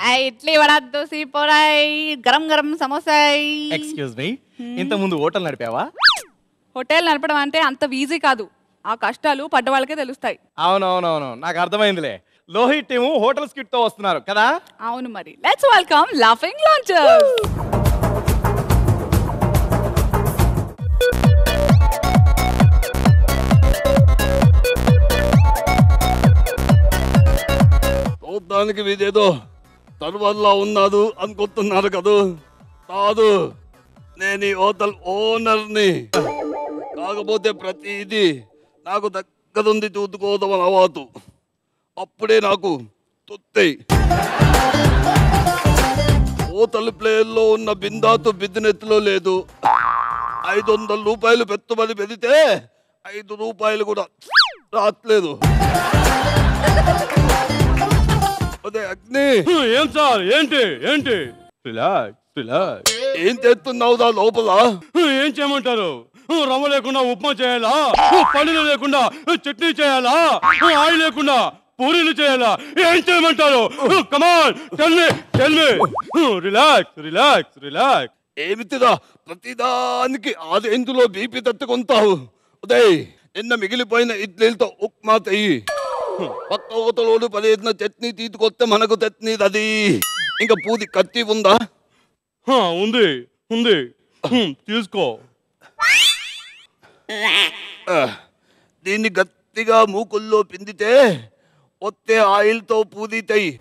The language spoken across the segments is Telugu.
ఇడ్లీ వడ దోశ పొరాయి గరం గరం సమోసాయి. ఎక్స్క్యూజ్ మీ, ఇంత ముందు హోటల్ నడిపావా? హోటల్ నడపడం అంటే అంత ఈజీ కాదు. ఆ కష్టాలు పడ్డ వాళ్ళకే తెలుస్తాయి. అవునవునవును, నాకు అర్థమైందిలే. లోహిత్ టీము హోటల్ స్కిట్ తో వస్తున్నారు కదా. అవును మరి. Let's welcome laughing launchers. చూడ్డానికి ఇదేదో తరువల్లా ఉన్నాడు అనుకుంటున్నారు కదూ. కాదు, నేను ఈ హోటల్ ఓనర్ని. కాకపోతే ప్రతిదీ నాకు దగ్గరుండి చూసుకోవడం అలవాటు. అప్పుడే నాకు తొత్తాయి. హోటల్ ప్లేయర్లో ఉన్న బిందాతు బిజినెస్లో లేదు. 500 రూపాయలు పెట్టుబడి పెడితే 5 రూపాయలు కూడా రాట్లేదు. అదే అగ్ని. ఏం సార్? ఏంటి ఏంటి? Relax relax. ఏం చేస్తున్నావు దా లోపల? ఏం చేయమంటారు? రవ్వ లేకుండా ఉప్మా చేయాలా? పల్లీలు లేకుండా చట్నీ చేయాలా? ఆయిల్ లేకుండా పూరీలు చేయాలా? ఏం చేయమంటారు? Come on tell me. Relax relax relax. ఏమిటిరా ప్రతిదానికి ఆదేందులో బీపీ తట్టుకుంటావు? ఉదయ్, నిన్న మిగిలిపోయిన ఇడ్లీలతో ఉప్మా తెయ్యి. పక్క హోటలోడు పదేసిన చట్నీ తీసుకొస్తే మనకు చట్నీ అది. ఇంకా పూది కత్తి ఉందా? ఉంది ఉంది, తీసుకో. దీన్ని గట్టిగా మూకుల్లో పిండితే ఒత్తే ఆయిల్తో పూది తెయ్యి.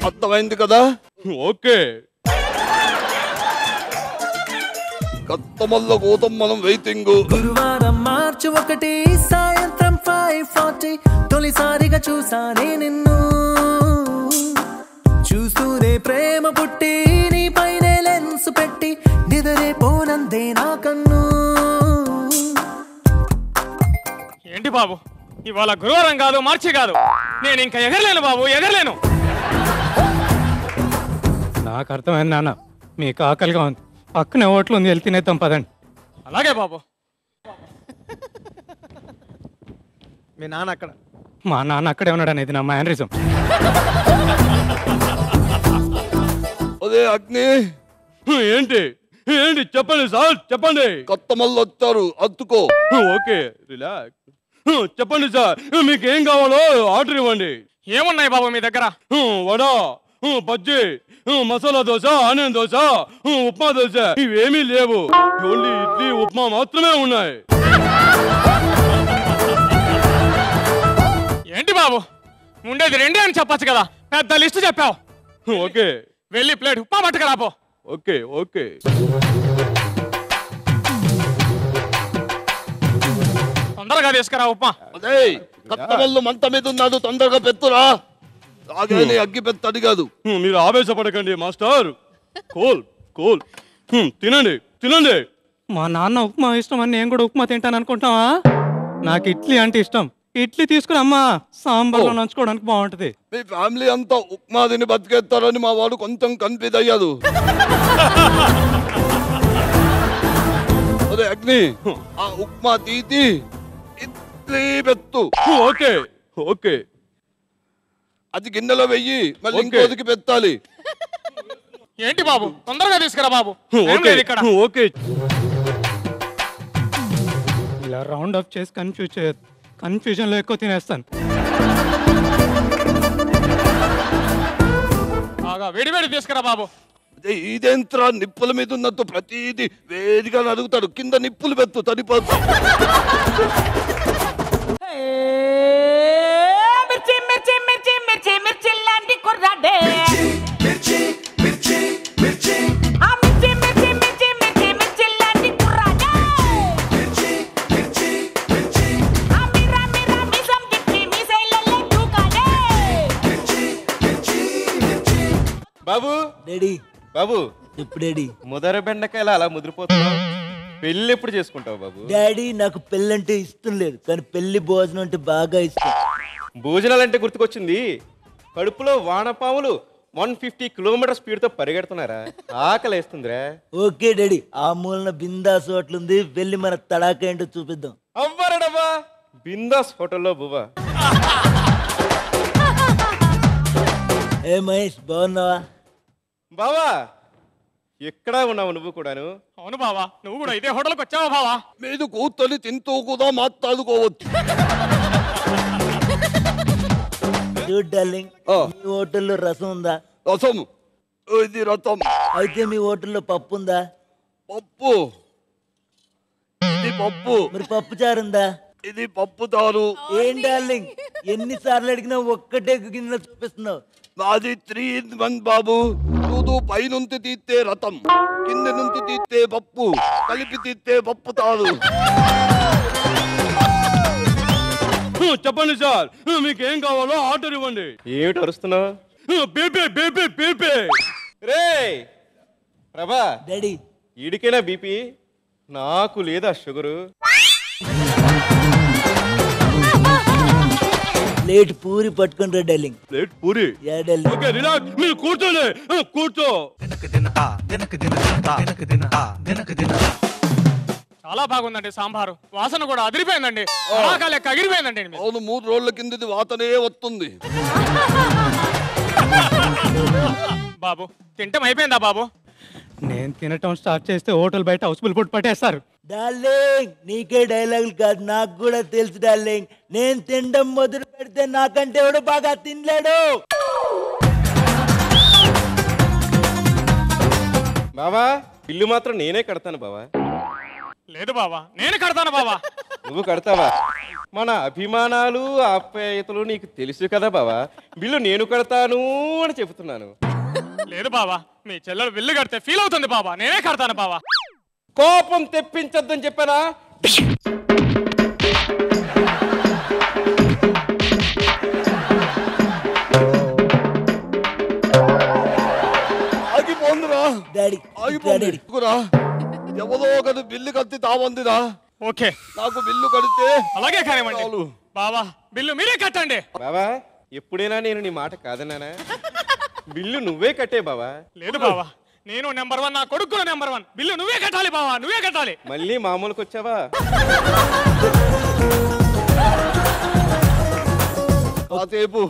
అర్థమైంది కదా? ఓకే. కత్తమల్ల కోసం మనం వెయిటింగ్. గురువారం మార్చి 1 సాయంత్రం 5:40 తొలిసారిగా చూసానే నిన్ను. చూస్తూనే ప్రేమ పుట్టి నీ పైనే లెన్స్ పెట్టి నిదరే పోనందే నా కన్ను. ఏంటి బాబు, ఇవాళ గురువారం కాదు, మార్చి కాదు. నేను ఇంకా ఎగరలేను బాబు, ఎగరలేను. నాకు అర్థమైంది నాన్న, మీకు ఆకలిగా ఉంది. పక్కనే ఓట్లు ఉంది, వెళ్ళి తినేద్దాం పదండి. అలాగే బాబు. మీ నాన్న అక్కడ? మా నాన్న అక్కడే ఉన్నాడు అనేది నా మేనరిజం. అదే అగ్ని. ఏంటి ఏంటి చెప్పండి సార్, చెప్పండి. కత్తమల్లు వచ్చారు, అత్తుకో. Okay, relax. చెప్పండి సార్, మీకు ఏం కావాలో ఆర్డర్ ఇవ్వండి. ఏమున్నాయి బాబు మీ దగ్గర? వడ, బజ్జీ, మసాలా దోశ, ఆనియన్ దోశ, ఉప్మా దోశ ఇవేమీ లేవు. ఓన్లీ ఇడ్లీ ఉప్మా మాత్రమే ఉన్నాయి. ఏంటి బాబు, ఉండేది 2 అని చెప్పచ్చు కదా, పెద్ద లిస్టు చెప్పావు. ఓకే, వెళ్ళి ప్లేట్ ఉప్మా పట్టుకురాపో. Okay okay. తొందరగా తీసుకురా ఉప్మా. అదే కత్తమల్లు మంట మీద ఉన్నాడు, తొందరగా పెట్టురా. రాగానే అగ్గి పెద్ద అడిగాదు. మీరు ఆవేశపడకండి మాస్టర్. Cool cool. తినండి తినండి. మా నాన్న ఉప్మా ఇష్టం అని నేను కూడా ఉప్మా తింటాను అనుకుంటున్నావా? నాకు ఇడ్లీ అంటే ఇష్టం. ఇడ్లీ తీసుకుని అమ్మా, సాంబార్లో నంచుకోవడానికి బాగుంటది. మీ ఫ్యామిలీ అంతా ఉప్మా తిని బతికేస్తారని మా వాడు కొంచెం కన్ఫ్యూజ్ అయ్యాడు. అదే అగ్ని, ఆ ఉప్మా తీసి ఇడ్లీ పెట్టు. Okay okay. అది గిన్నెలో వెయ్యి, మళ్ళీ ఇంకోదికి పెట్టాలి. ఏంటి బాబు, తొందరగా తీసుకురా బాబు. ఓకే. ఇలా రౌండ్ అప్ చేసి కన్ఫ్యూజన్లో ఎక్కువ తినేస్తాను. బాగా వేడి తీసుకురా బాబు. అదే ఇదేంత్రా నిప్పుల మీద ఉన్నట్టు ప్రతిదీ వేడిగా అడుగుతాడు. కింద నిప్పులు పెట్టు, సరిపోతుంది. మిర్చి మిర్చి మిర్చి మిర్చి మిర్చి లాంటి కుర్రాడే. మిర్చి మిర్చి మిర్చి ఆ మిర్చి మిర్చి మిర్చి మిర్చి మిర్చి లాంటి కుర్రాడే. మిర్చి మిర్చి మిర్చి ఆ మిరా మిరా మిసం తిప్పి మిసైలల్లే దూకాడే. మిర్చి మిర్చి మిర్చి. బాబు డాడీ. బాబు, ఎప్పుడు డాడీ? ముదర బెండకాయలు అలా ముదిరిపోతున్నావు. పెళ్ళి ఎప్పుడు చేసుకుంటావు బాబు? డాడీ, నాకు పెళ్ళంటే ఇష్టం లేదు, కానీ పెళ్లి భోజనం అంటే బాగా ఇష్టం. భోజనాలంటే గుర్తుకొచ్చింది. కడుపులో వానపాములు 150 కిలోమీటర్ స్పీడ్తో పరిగెడుతున్నారా? ఆకలి వేస్తుందిరా. ఓకే డాడీ, ఆ మూలన బిందాస్ హోటల్ ఉంది, వెళ్ళి మన తడాక ఏంటో చూపిద్దాం. అవ్వరడబ్బా, బిందాస్ హోటల్లో బువ్వా. ఏ మహేష్ బాగున్నావా? బావా ఎక్కడా ఉన్నావు నువ్వు కూడాను? అవును బావా, నువ్వు కూడా ఇదే హోటల్కి వచ్చావా బావా? మీరు కూర్చొని తింటూ కూడా మాట్లాడుకోవచ్చు. చూడు డార్లింగ్, మీ హోటల్లో రసం ఉందా? రసం, ఇది రసం. అయితే మీ హోటల్లో పప్పు ఉందా? పప్పు, ఇది పప్పు. మరి పప్పు చారు ఉందా? ఇది పప్పు చారు. ఏం డార్లింగ్, ఎన్నిసార్లు అడిగినా ఒక్కటే గిన్నెలో చూపిస్తున్నావు. నాది 3 in 1 బాబు. చూడు, పైనుంచి తీస్తే రథం, కింద నుంచి తీస్తే పప్పు, కలిపి తీస్తే పప్పు చారు. చెప్పండి సార్, మీకేం కావాలో ఆర్డర్ ఇవ్వండి. ఏమిటి అరుస్తున్నావు? BP BP BP. రే ప్రభా, డాడీ ఈడికేనా బీపీ? నాకు లేదా షుగరు? ప్లేట్ పూరి పట్టుకుని రా darling. Plate puri? Yeah darling. Okay relax, మీరు కూర్చోండి. కూర్చో. చాలా బాగుందండి సాంబారు, వాసన కూడా అదిరిపోయిందండి, లెక్క అగిరిపోయిందండి. అవును, 3 రోజుల కిందది వాతనే వస్తుంది. బాబు తింటం అయిపోయిందా బాబు? నేను తినటం స్టార్ట్ చేస్తే హోటల్ బయట హౌస్ఫుల్ ఫుడ్ పట్టేస్తారు. డార్లింగ్, నీకే డైలాగులు కాదు, నాకు కూడా తెలుసు డార్లింగ్. నేను తినడం మొదలు పెడితే నాకంటే ఎవడు బాగా తినలేడు. బావా ఇల్లు మాత్రం నేనే కడతాను బావా. లేదు బావా, నేను కడతాను బావా. నువ్వు కడతావా? మన అభిమానాలు ఆప్యాయతలు నీకు తెలుసు కదా బావా. బిల్లు నేను కడతాను అని చెబుతున్నాను. లేదు బావా, మీ చెల్లెలు బిల్లు కడితే ఫీల్ అవుతుంది బావా, నేనే కడతాను బావా. కోపం తెప్పించొద్దని చెప్పానా? ఆగిపోందిరా డాడీ ఆగిపోందిరా. ఎవరో ఒకరు బిల్లు కత్తి తావందిరా. ఓకే, నాకు బిల్లు కడితే అలాగే కానివ్వండి బావా. బిల్లు మీరే కట్టండి బావా. ఎప్పుడైనా నేను నీ మాట కాదన్నానా? బిల్లు నువ్వే కట్టే బావా. లేదు బావా, నేను నెంబర్ 1, నా కొడుకు నెంబర్ 1. బిల్లు నువ్వే కట్టాలి బావా, నువ్వే కట్టాలి. మళ్ళీ మామూలుకి వచ్చావా? కాసేపు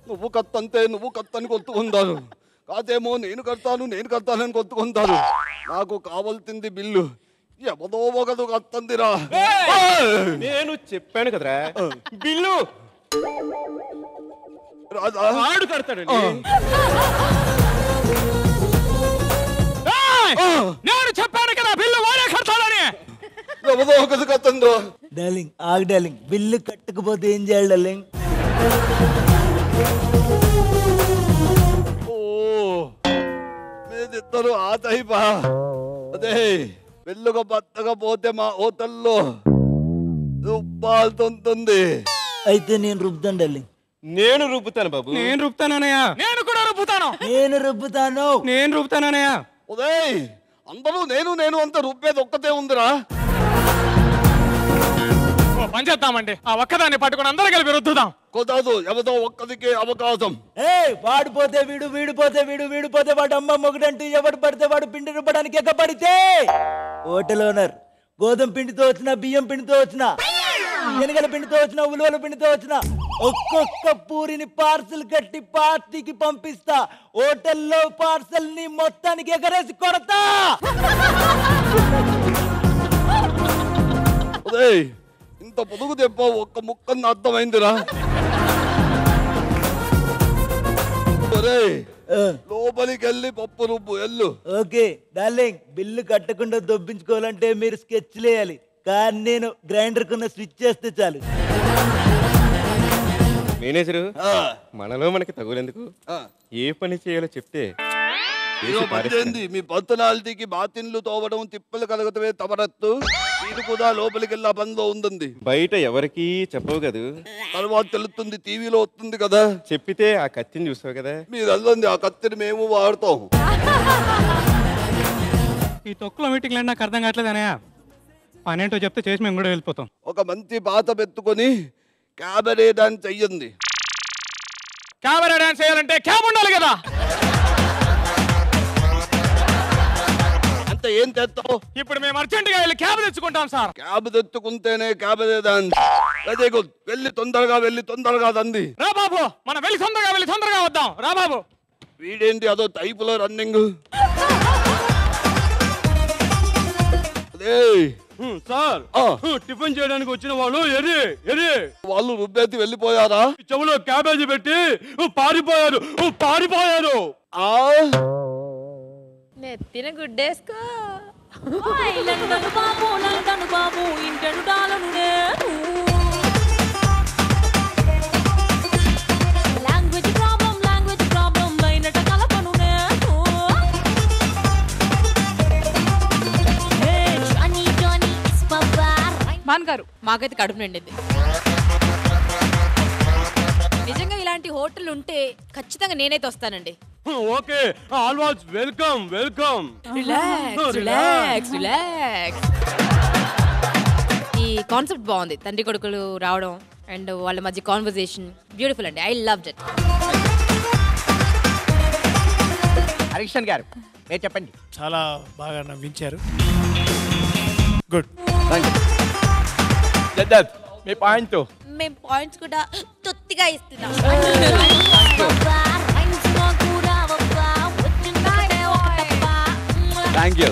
నువ్వు కత్తంతే నువ్వు కత్తని కొట్టుకుంటారు, కాదేమో నేను కడతానని కొట్టుకుంటారు. నాకు కావాల్సింది బిల్లు. ఎవదో ఒకరు కత్తందిరా. నేను చెప్పాను కదరా బిల్లు రాజా వాడు కడతాడండి. నేను చెప్పాను కదా బిల్లు వాడే కడతాడని. ఎవదో ఒకరు కత్తందో. డార్లింగ్ ఆగు డార్లింగ్, బిల్లు కట్టకపోతే ఏం చేయాలి డార్లింగ్? మీరిద్దరు ఆ టైపా? అదే బిల్లుగా బతకపోతే మా హోటల్లో రుబ్బాల్తుంటుంది. అయితే నేను రుబ్బుతాను డార్లింగ్. నేను రుబ్బుతాను బాబు. నేను రుపుతానన్నయ్య. నేను కూడా రుబ్బుతాను. నేను రుబ్బుతాను. నేను రుపుతానన్నయ్య. ఉదయ్, అందరూ నేను అంత రుబ్బేది ఒక్కతే ఉందిరా. పని చేద్దామండి, ఆ ఒక్కదాన్ని పట్టుకుని అందరూ కలిపి రుద్దుదాం. కుదరదు, ఎవదో ఒక్కదికే అవకాశం. వాడిపోతే వీడు, వీడిపోతే వీడు, వీడిపోతే వాడు, అమ్మ మొగుడంటూ ఎవడు పడితే వాడు పిండి రుబ్బడానికి ఎక్కబడితే హోటల్ ఓనర్ గోధుమ పిండితో వచ్చిన, బియ్యం పిండితో వచ్చిన, శనగల పిండితో వచ్చిన, ఉలువల పిండితో వచ్చిన ఒక్కొక్క పూరిని పార్సల్ కట్టి పార్టీకి పంపిస్తా. హోటల్లో పార్సల్ ని మొత్తానికి ఎగరేసి కొడతా. ఉదయ్, ఇంత పొదుగు దెబ్బ ఒక్క ముక్కన్న అర్థమైందిరా. లోపలికి వెళ్ళి పప్పు రుబ్బు ఎల్లు. ఓకే డార్లింగ్, బిల్లు కట్టకుండా దొబ్బించుకోవాలంటే మీరు స్కెచ్లు వేయాలి, కానీ నేను గ్రైండర్ కున్న స్విచ్ చేస్తే చాలు. మేనేజరు, మనలో మనకి తగులేందుకు? ఏ పని చేయాలో చెప్తే మీ పర్సనాలిటీకి బాతిన్లు తోవడం, తిప్పలు కలగటమే తమరత్తు. ఇది కూడా లోపలికి వెళ్ళి ఆ పనిలో ఉంది. బయట ఎవరికి చెప్పవు కదా, తర్వాత తెలుస్తుంది, టీవీలో వస్తుంది కదా. చెప్పితే ఆ కత్తిని చూసావు కదా. మీరు వెళ్ళండి, ఆ కత్తిని మేము వాడతాం. ఈ తొక్కులో మీటింగ్లు అంటే నాకు అర్థం కావట్లేదు అన్నయ్య. పనేంటో చెప్తే చేసి మేము కూడా వెళ్ళిపోతాం. ఒక మంచి పాత పెట్టుకొని క్యాబరే డాన్స్ చెయ్యండి. క్యాబరే డాన్స్ చేయాలంటే క్యాబ్ ఉండాలి కదా. అంటే ఏం చేస్తావు? ఇప్పుడు మేము అర్జెంట్ గా వెళ్ళి క్యాబ్ తెచ్చుకుంటాం సార్. క్యాబ్ తెచ్చుకుంటేనే క్యాబరే డాన్స్. వెరీ గుడ్, వెళ్ళి తొందరగా దండి. రా బాబు, మనం వెళ్ళి తొందరగా వద్దాం. రా బాబు. వీడేంటి అదో టైపులో రన్నింగ్. అదే సార్ టిఫిన్ చేయడానికి వచ్చిన వాళ్ళు వాళ్ళు రుబ్బెత్తి వెళ్ళిపోయారా? చెవులో క్యాబేజీ పెట్టి పారిపోయారు. నెత్తిన గుడ్డేసుకో. లండన్ బాబు ఇంటను డాలను నేను. లాంగ్వేజ్ ప్రాబ్లం లైనట కలపను నేను. భాన్ గారు మాకైతే కడుపు నిండింది. నిజంగా ఇలాంటి హోటల్ ఉంటే ఖచ్చితంగా నేనైతే వస్తానండి. Okay, always welcome. రిలాక్స్. ఈ కాన్సెప్ట్ బాగుంది, తండ్రి కొడుకులు రావడం అండ్ వాళ్ళ మధ్య కాన్వర్సేషన్ బ్యూటిఫుల్ అండి. I loved it. Harikishan garu మీరు చెప్పండి. చాలా బాగా నవ్వించారు. గుడ్. మీ పాయింట్. మేము పాయింట్స్ కూడా తొత్తిగా ఇస్తున్నాం. Thank you.